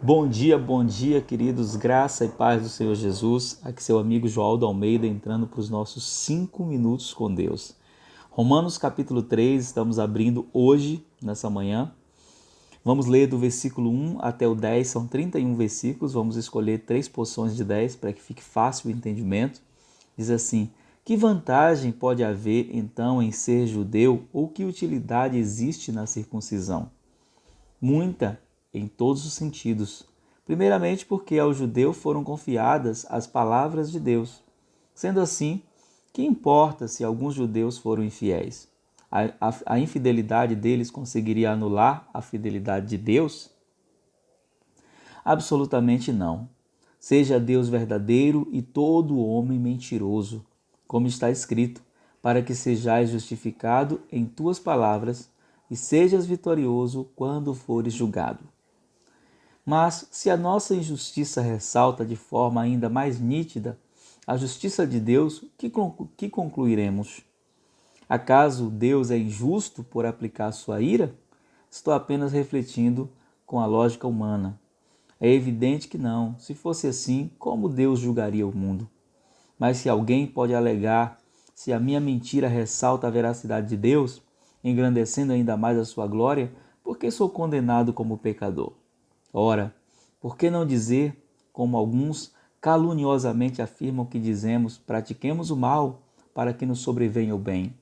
Bom dia, queridos, graça e paz do Senhor Jesus. Aqui seu amigo Joaldo Almeida entrando para os nossos 5 minutos com Deus. Romanos capítulo 3, estamos abrindo hoje, nessa manhã. Vamos ler do versículo 1 até o 10, são 31 versículos, vamos escolher 3 porções de 10 para que fique fácil o entendimento. Diz assim: que vantagem pode haver então em ser judeu ou que utilidade existe na circuncisão? Muita, em todos os sentidos. Primeiramente porque ao judeu foram confiadas as palavras de Deus. Sendo assim, que importa se alguns judeus foram infiéis? A infidelidade deles conseguiria anular a fidelidade de Deus? Absolutamente não. Seja Deus verdadeiro e todo homem mentiroso, como está escrito, para que sejais justificado em tuas palavras e sejas vitorioso quando fores julgado. Mas se a nossa injustiça ressalta de forma ainda mais nítida a justiça de Deus, que concluiremos? Acaso Deus é injusto por aplicar sua ira? Estou apenas refletindo com a lógica humana. É evidente que não. Se fosse assim, como Deus julgaria o mundo? Mas se alguém pode alegar se a minha mentira ressalta a veracidade de Deus, engrandecendo ainda mais a sua glória, por que sou condenado como pecador? Ora, por que não dizer, como alguns caluniosamente afirmam que dizemos, pratiquemos o mal para que nos sobrevenha o bem?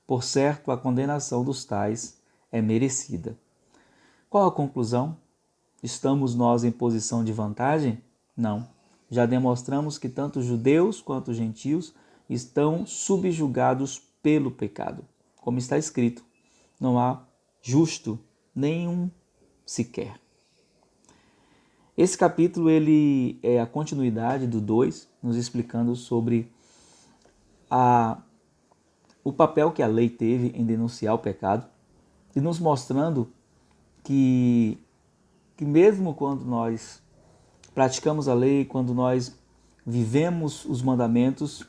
Por certo, a condenação dos tais é merecida. Qual a conclusão? Estamos nós em posição de vantagem? Não. Já demonstramos que tanto judeus quanto gentios estão subjugados pelo pecado. Como está escrito, não há justo nenhum sequer. Esse capítulo ele é a continuidade do 2, nos explicando sobre o papel que a lei teve em denunciar o pecado e nos mostrando que mesmo quando nós praticamos a lei, quando nós vivemos os mandamentos,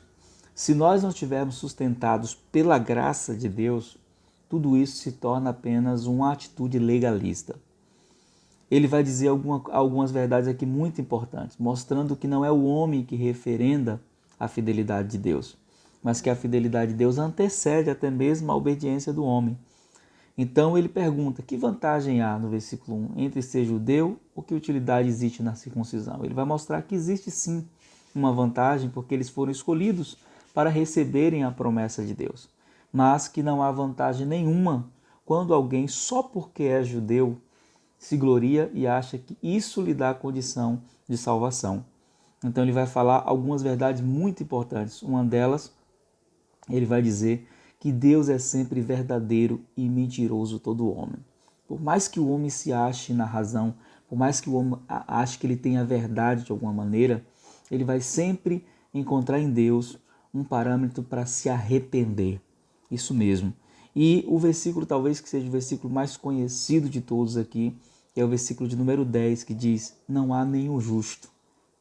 se nós não estivermos sustentados pela graça de Deus, tudo isso se torna apenas uma atitude legalista. Ele vai dizer algumas verdades aqui muito importantes, mostrando que não é o homem que referenda a fidelidade de Deus, mas que a fidelidade de Deus antecede até mesmo a obediência do homem. Então ele pergunta, que vantagem há, no versículo 1, entre ser judeu ou que utilidade existe na circuncisão? Ele vai mostrar que existe sim uma vantagem, porque eles foram escolhidos para receberem a promessa de Deus, mas que não há vantagem nenhuma quando alguém, só porque é judeu, se gloria e acha que isso lhe dá a condição de salvação. Então ele vai falar algumas verdades muito importantes. Uma delas, ele vai dizer que Deus é sempre verdadeiro e mentiroso todo homem. Por mais que o homem se ache na razão, por mais que o homem ache que ele tenha a verdade de alguma maneira, ele vai sempre encontrar em Deus um parâmetro para se arrepender. Isso mesmo. E o versículo, talvez que seja o versículo mais conhecido de todos aqui, é o versículo de número 10, que diz, não há nenhum justo,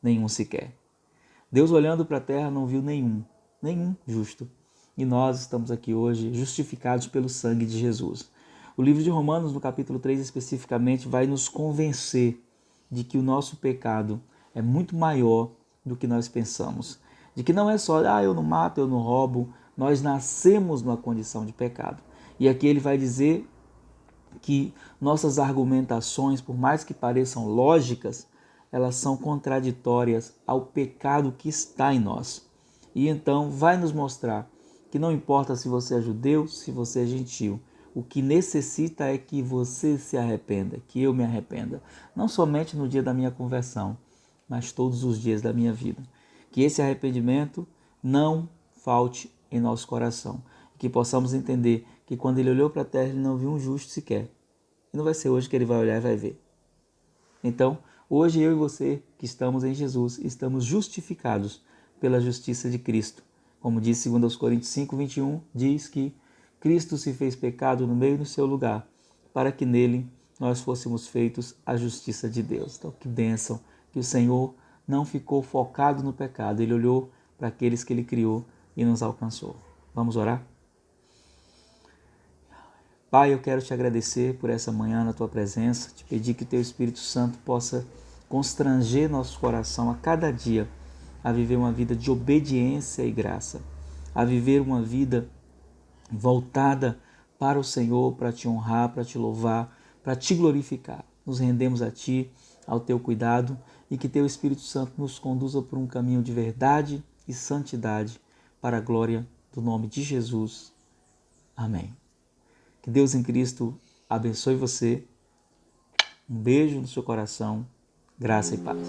nenhum sequer. Deus olhando para a terra não viu nenhum justo. E nós estamos aqui hoje justificados pelo sangue de Jesus. O livro de Romanos, no capítulo 3 especificamente, vai nos convencer de que o nosso pecado é muito maior do que nós pensamos. De que não é só, eu não mato, eu não roubo, nós nascemos numa condição de pecado. E aqui ele vai dizer que nossas argumentações, por mais que pareçam lógicas, elas são contraditórias ao pecado que está em nós. E então vai nos mostrar que não importa se você é judeu, se você é gentio, o que necessita é que você se arrependa, que eu me arrependa. Não somente no dia da minha conversão, mas todos os dias da minha vida. Que esse arrependimento não falte em nosso coração. Que possamos entender que quando ele olhou para a terra, ele não viu um justo sequer. E não vai ser hoje que ele vai olhar e vai ver. Então, hoje eu e você que estamos em Jesus, estamos justificados pela justiça de Cristo. Como diz 2 Coríntios 5, 21, diz que Cristo se fez pecado no meio do seu lugar, para que nele nós fôssemos feitos a justiça de Deus. Então, que bênção que o Senhor não ficou focado no pecado, ele olhou para aqueles que ele criou e nos alcançou. Vamos orar? Pai, eu quero te agradecer por essa manhã na tua presença, te pedir que teu Espírito Santo possa constranger nosso coração a cada dia a viver uma vida de obediência e graça, a viver uma vida voltada para o Senhor, para te honrar, para te louvar, para te glorificar. Nos rendemos a ti, ao teu cuidado, e que teu Espírito Santo nos conduza por um caminho de verdade e santidade para a glória do nome de Jesus. Amém. Que Deus em Cristo abençoe você. Um beijo no seu coração. Graça e paz.